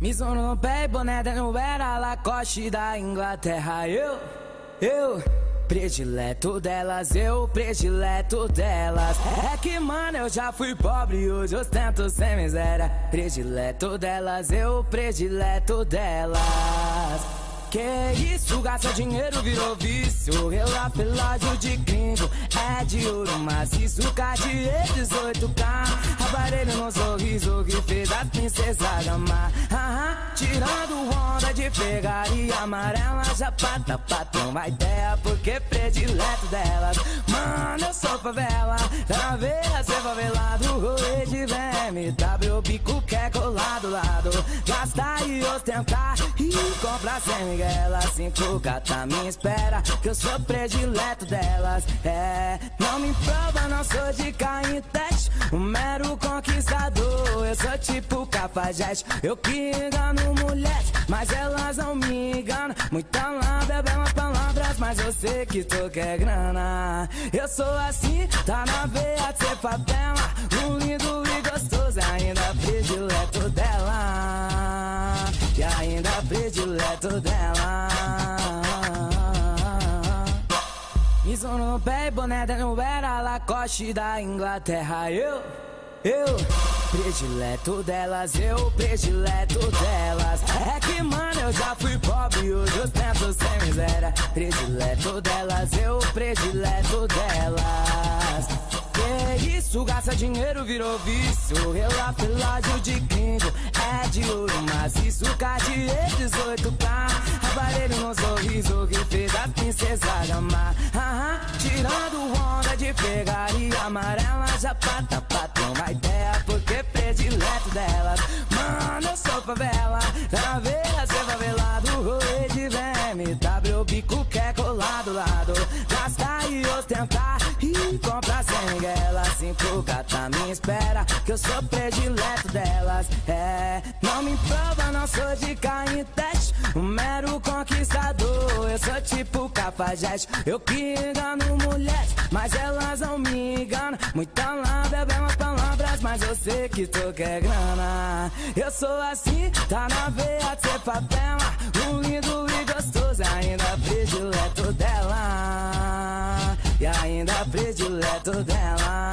Mizuno no pé e boné da New Era, Lacoste da Inglaterra. Eu predileto delas, eu predileto delas. É que mano, eu já fui pobre e hoje ostento sem miséria. Predileto delas, eu predileto delas. Que isso, gasta dinheiro, virou vício. Relapelagem de gringo é de ouro maciço. Cartier 18K, aparelho no sorriso que fez a princesa gamar. Tirando onda de pegaria amarela, já pata patrão vai terra, porque predileto delas. Mano, eu sou favela, pra ver ser favelado. Rolê de BMW, o bico que é colado lado. Gastar e ostentar e comprar sem miguela. 5K tá me espera, que eu sou predileto delas. Não me prova, não sou de cair em teste, um mero conquistador. Eu sou tipo Cafajeste, eu que engano mulheres, mas elas não me enganam. Muita lábia, belas palavras, mas eu sei que tu quer grana. Eu sou assim, tá na veia de ser favela, um lindo e gostoso, ainda predileto dela. E ainda predileto dela. Mizuno no pé e boné da New Era, Lacoste da Inglaterra. Eu predileto delas, eu predileto delas. É que mano, eu já fui pobre e hoje ostento sem miséria. Predileto delas, eu predileto delas. Que isso, gasta dinheiro, virou vício. Relapelagem de gringo é de ouro maciço. Cartier 18K, aparelho no sorriso que fez a princesa gamar. Tirando onda de pegaria amarela, já pata patrão vai terra, porque predileto delas. Mano, eu sou favela, pra ver ser favelado. Rolê de BMW, o bico que é colado lado. Gastar e ostentar e comprar sem miguela. 5K tá me espera, que eu sou predileto delas. Não me prova, não sou de cair em teste, um mero conquistador. Eu sou tipo Cafajeste, eu que engano mulheres, mas elas não me enganam. Muita lábia, belas palavras, mas eu sei que tu quer grana. Eu sou assim, tá na veia de ser favela, um lindo e gostoso, ainda predileto dela. E ainda predileto dela.